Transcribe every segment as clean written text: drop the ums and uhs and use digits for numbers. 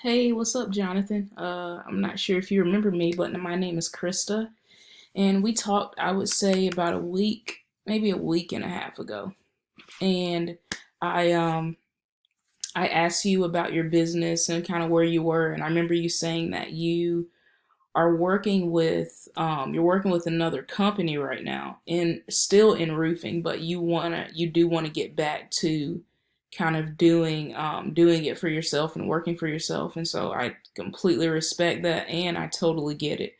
Hey, what's up, Jonathan? I'm not sure if you remember me, but my name is Christa, and we talked, I would say, about a week, maybe a week and a half ago. And I I asked you about your business and kind of where you were, and I remember you saying that you are working with you're working with another company right now, and still in roofing, but you do want to get back to kind of doing it for yourself and working for yourself. And so I completely respect that, and I totally get it.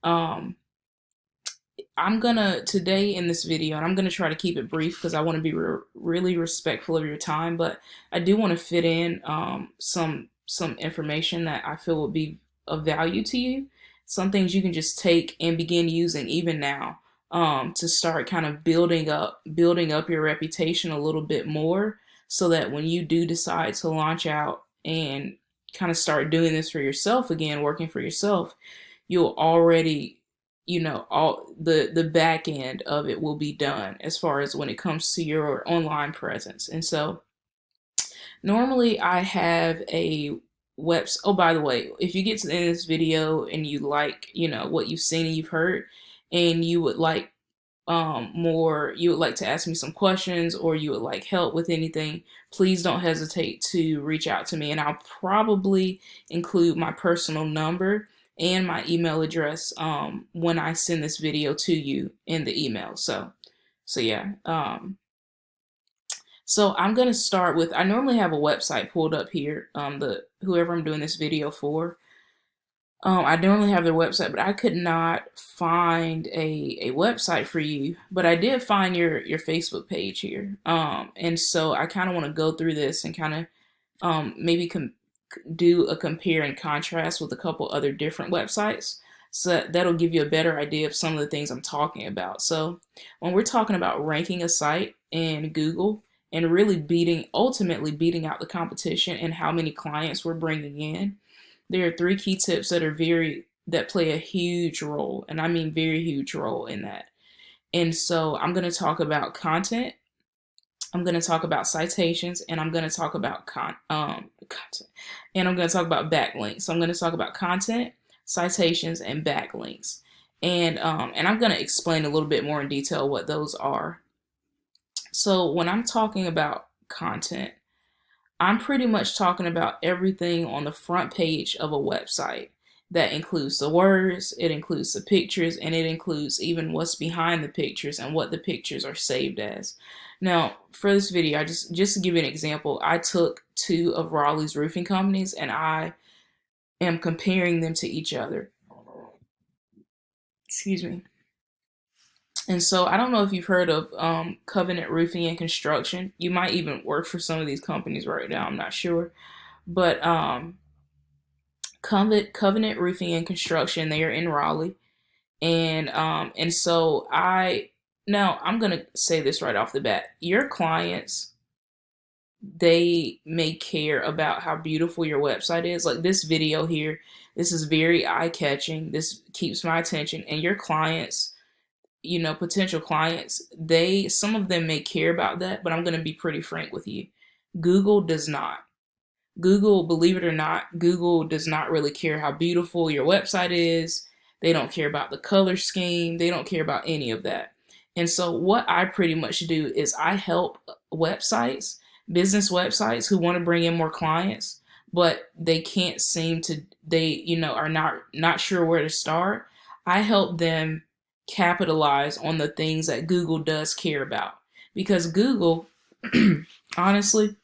um I'm gonna today in this video, and I'm gonna try to keep it brief because I want to be really respectful of your time, but I do want to fit in some information that I feel will be of value to you. Some things you can just take and begin using even now, to start kind of building up your reputation a little bit more, so that when you do decide to launch out and kind of start doing this for yourself again, working for yourself, you'll already, all the back end of it will be done as far as when it comes to your online presence. And so normally I have a website. Oh, by the way, if you get to the end of this video and you like, what you've seen and you've heard, and you would like you would like to ask me some questions, or you would like help with anything, please don't hesitate to reach out to me. And I'll probably include my personal number and my email address when I send this video to you in the email. So yeah. So I'm gonna start with, I normally have a website pulled up here, the whoever I'm doing this video for. I normally have their website, but I could not find a website for you. But I did find your Facebook page here. And so I kind of want to go through this and kind of maybe do a compare and contrast with a couple other different websites. So that'll give you a better idea of some of the things I'm talking about. So when we're talking about ranking a site in Google and really ultimately beating out the competition and how many clients we're bringing in, there are three key tips that play a huge role, and I mean very huge role in that. And so I'm going to talk about content, I'm going to talk about citations, and I'm going to talk about content, and I'm going to talk about backlinks. So I'm going to talk about content, citations, and backlinks, and I'm going to explain a little bit more in detail what those are. So when I'm talking about content, I'm pretty much talking about everything on the front page of a website. That includes the words, it includes the pictures, and it includes even what's behind the pictures and what the pictures are saved as. Now, for this video, just to give you an example, I took two of Raleigh's roofing companies and I am comparing them to each other. Excuse me. And so I don't know if you've heard of Covenant Roofing and Construction. You might even work for some of these companies right now. I'm not sure. But Covenant Roofing and Construction, they are in Raleigh. And so I'm going to say this right off the bat. Your clients, they may care about how beautiful your website is. Like this video here, this is very eye-catching. This keeps my attention. And your clients, potential clients, some of them may care about that, but I'm going to be pretty frank with you. Google does not. Google, believe it or not, Google does not really care how beautiful your website is. They don't care about the color scheme. They don't care about any of that. And so what I pretty much do is I help business websites who want to bring in more clients, but they can't seem to, are not sure where to start. I help them capitalize on the things that Google does care about. Because Google, honestly,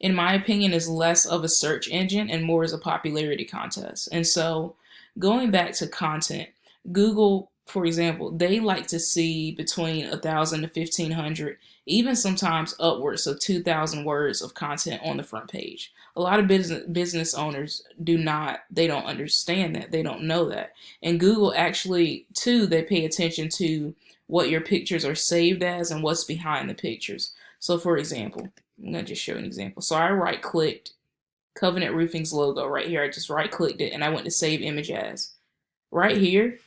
in my opinion, is less of a search engine and more as a popularity contest. And so going back to content, Google, for example, they like to see between 1,000 to 1,500, even sometimes upwards of 2,000 words of content on the front page. A lot of business owners they don't understand that. They don't know that. And Google actually, too, they pay attention to what your pictures are saved as and what's behind the pictures. So for example, I'm going to just show an example. So I right-clicked Covenant Roofing's logo right here. I just right-clicked it and I went to save image as. Right here,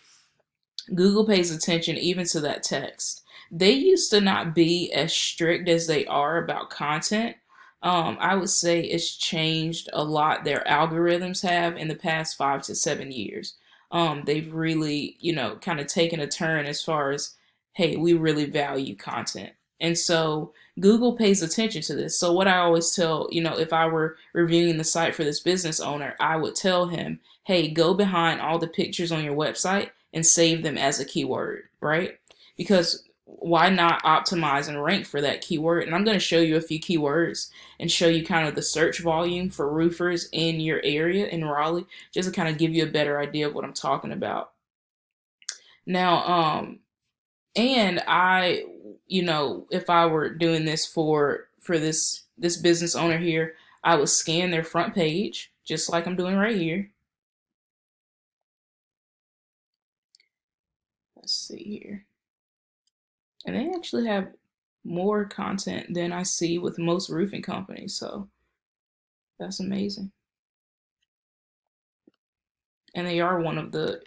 Google pays attention even to that text. They used to not be as strict as they are about content. I would say it's changed a lot. Their algorithms have in the past 5 to 7 years. They've really, kind of taken a turn as far as, hey, we really value content. And so Google pays attention to this. So what I always tell, if I were reviewing the site for this business owner, I would tell him, hey, go behind all the pictures on your website and save them as a keyword, right? Because why not optimize and rank for that keyword? And I'm going to show you a few keywords and show you kind of the search volume for roofers in your area in Raleigh, just to kind of give you a better idea of what I'm talking about. Now, and I, if I were doing this for this business owner here, I would scan their front page, just like I'm doing right here. Let's see here. And they actually have more content than I see with most roofing companies, so that's amazing. And they are one of the,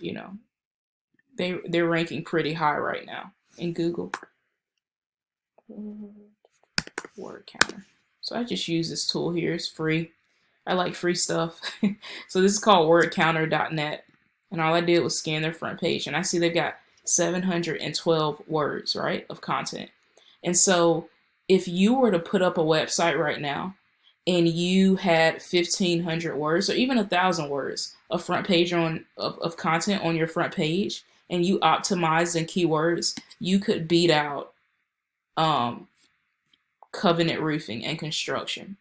they're ranking pretty high right now in Google. Word counter. So I just use this tool here. It's free. I like free stuff. So this is called wordcounter.net. And all I did was scan their front page. And I see they've got 712 words, right, of content. And so if you were to put up a website right now and you had 1,500 words or even 1,000 words of front page of content on your front page, and you optimized in keywords, you could beat out Covenant Roofing and Construction.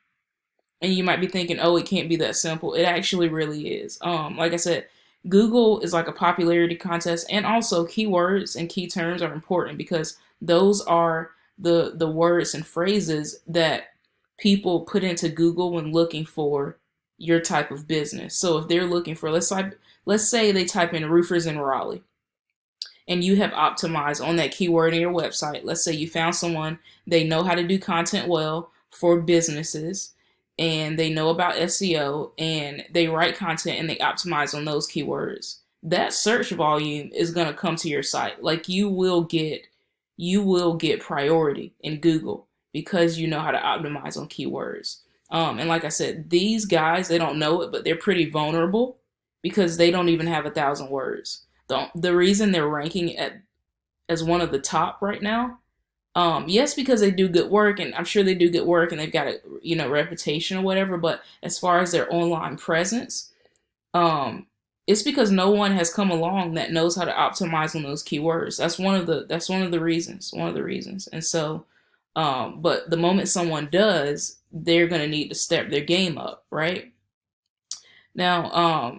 And you might be thinking, oh, it can't be that simple. It actually really is. Like I said, Google is like a popularity contest, and also keywords and key terms are important because those are the words and phrases that people put into Google when looking for your type of business. So if they're looking for, let's say they type in roofers in Raleigh, and you have optimized on that keyword in your website. Let's say you found someone, they know how to do content well for businesses, and they know about SEO, and they write content and they optimize on those keywords. That search volume is going to come to your site. Like you will get priority in Google because you know how to optimize on keywords. And like I said, these guys, they don't know it, but they're pretty vulnerable because they don't even have 1,000 words. The reason they're ranking as one of the top right now, yes, because they do good work, and I'm sure they do good work, and they've got a reputation or whatever. But as far as their online presence, it's because no one has come along that knows how to optimize on those keywords. That's one of the reasons. And so, but the moment someone does, they're gonna need to step their game up, right? Now,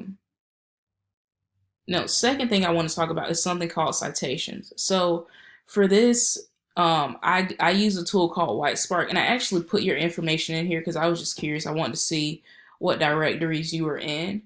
no, second thing I want to talk about is something called citations. So for this, I use a tool called WhiteSpark, and I actually put your information in here because I was just curious. I wanted to see what directories you were in.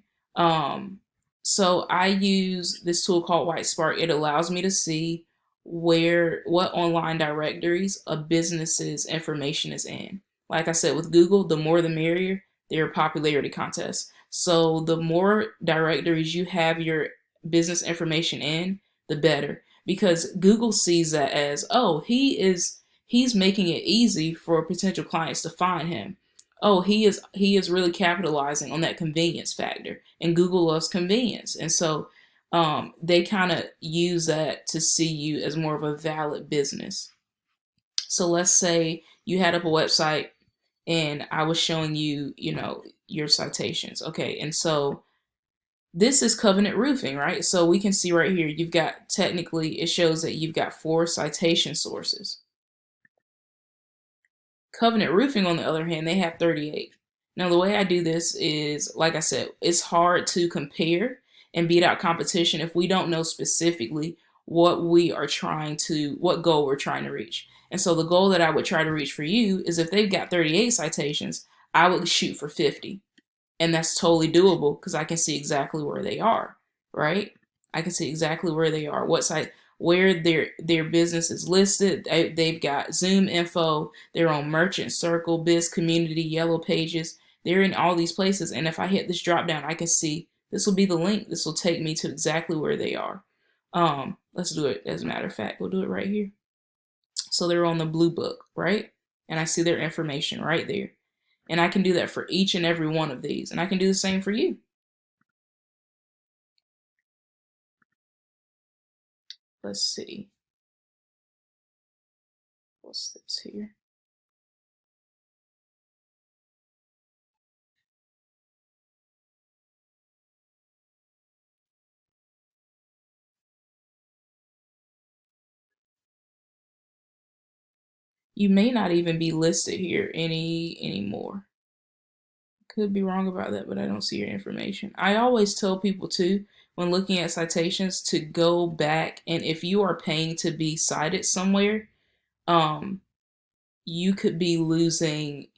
So I use this tool called WhiteSpark. It allows me to see what online directories a business's information is in. Like I said, with Google, the more the merrier. They're a popularity contest. So the more directories you have your business information in, the better, because Google sees that as, oh, he's making it easy for potential clients to find him. Oh, he is really capitalizing on that convenience factor, and Google loves convenience, and so they kind of use that to see you as more of a valid business. So let's say you had up a website and I was showing you, your citations. Okay, and so this is Covenant Roofing, right? So we can see right here, you've got, technically, it shows that you've got 4 citation sources. Covenant Roofing, on the other hand, they have 38. Now, the way I do this is, like I said, it's hard to compare and beat out competition if we don't know specifically what goal we're trying to reach. And so the goal that I would try to reach for you is, if they've got 38 citations, I would shoot for 50. And that's totally doable because I can see exactly where they are, right? I can see exactly where they are, what site, where their business is listed. They've got Zoom info. They're on Merchant Circle, Biz Community, Yellow Pages. They're in all these places. And if I hit this drop down, I can see this will be the link. This will take me to exactly where they are. Let's do it. As a matter of fact, we'll do it right here. So they're on the blue book, right? And I see their information right there. And I can do that for each and every one of these. And I can do the same for you. Let's see. What's this here? You may not even be listed here anymore. Could be wrong about that, but I don't see your information. I always tell people too, when looking at citations, to go back, and if you are paying to be cited somewhere, um, you could be losing,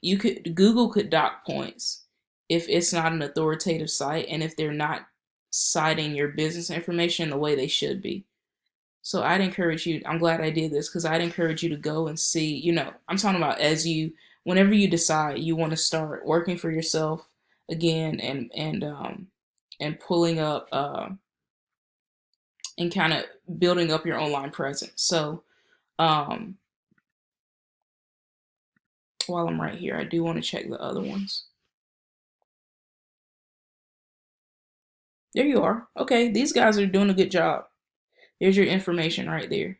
Google could dock points if it's not an authoritative site and if they're not citing your business information the way they should be. So I'd encourage you, I'm glad I did this, because I'd encourage you to go and see, I'm talking about whenever you decide you want to start working for yourself again, and pulling up, and kind of building up your online presence. So um, while I'm right here, I do want to check the other ones. There you are. Okay, these guys are doing a good job. There's your information right there.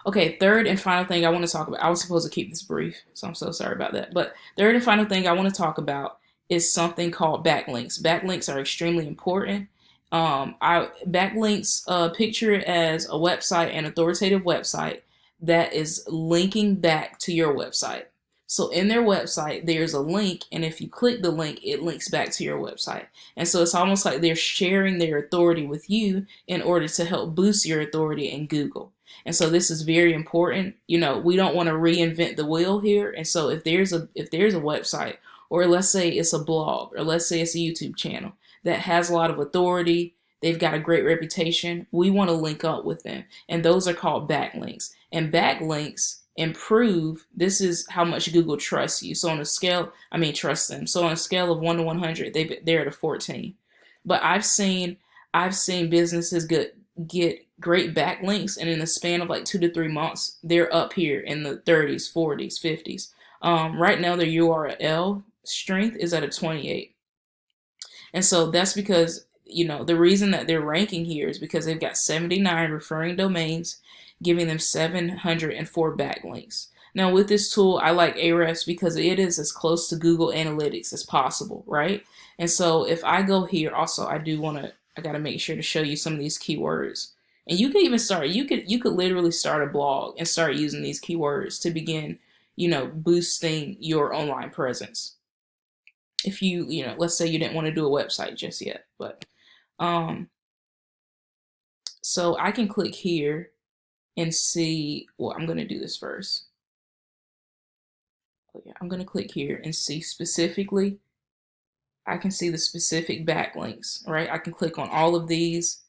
Okay, third and final thing I want to talk about. I was supposed to keep this brief, so I'm so sorry about that. But third and final thing I want to talk about is something called backlinks. Backlinks are extremely important. Backlinks, picture it as a website, an authoritative website that is linking back to your website. So in their website, there's a link, and if you click the link, it links back to your website. And so it's almost like they're sharing their authority with you in order to help boost your authority in Google. And so this is very important. We don't want to reinvent the wheel here. And so if there's a website, or let's say it's a blog, or let's say it's a YouTube channel that has a lot of authority, they've got a great reputation, we want to link up with them. And those are called backlinks. And backlinks improve, this is how much Google trusts you. So on a scale, trust them. So on a scale of 1 to 100, they're at a 14. But I've seen businesses get great backlinks, and in the span of like 2 to 3 months, they're up here in the 30s, 40s, 50s. Right now, their URL strength is at a 28. And so that's because, the reason that they're ranking here is because they've got 79 referring domains, giving them 704 backlinks. Now, with this tool, I like Ahrefs because it is as close to Google Analytics as possible, right? And so if I go here, also, I got to make sure to show you some of these keywords. And you can even start, you could literally start a blog and start using these keywords to begin, boosting your online presence. If let's say you didn't want to do a website just yet, but, so I can click here and see, well, I'm going to do this first. Oh, yeah, I'm going to click here and see specifically, I can see the specific backlinks, right? I can click on all of these,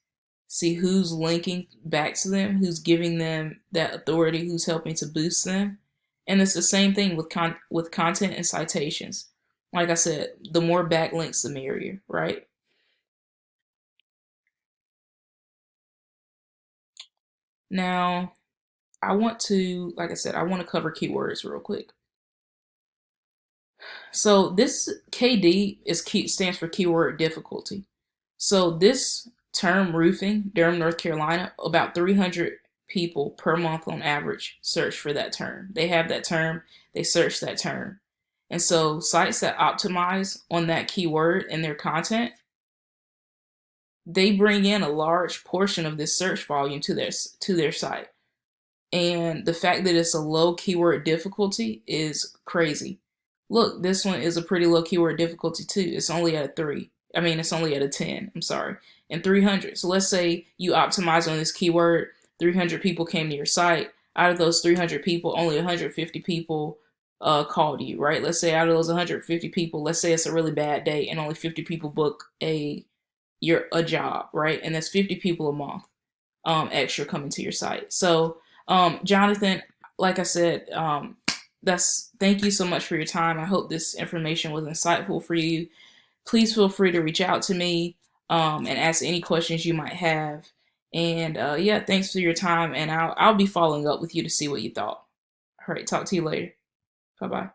see who's linking back to them, who's giving them that authority, who's helping to boost them. And it's the same thing with content and citations. Like I said, the more backlinks, the merrier, right? Now, like I said, I want to cover keywords real quick. So this KD stands for keyword difficulty. So this term, roofing, Durham, North Carolina, about 300 people per month on average search for that term. They have that term, they search that term. And so sites that optimize on that keyword in their content, they bring in a large portion of this search volume to their site. And the fact that it's a low keyword difficulty is crazy. Look, this one is a pretty low keyword difficulty too. It's only at a 3. It's only at a 10, I'm sorry, and 300. So let's say you optimize on this keyword, 300 people came to your site. Out of those 300 people, only 150 people called you, right? Let's say out of those 150 people, let's say it's a really bad day and only 50 people book a job, right? And that's 50 people a month extra coming to your site. So, Jonathan, like I said, thank you so much for your time. I hope this information was insightful for you. Please feel free to reach out to me and ask any questions you might have. And yeah, thanks for your time. And I'll be following up with you to see what you thought. All right, talk to you later. Bye-bye.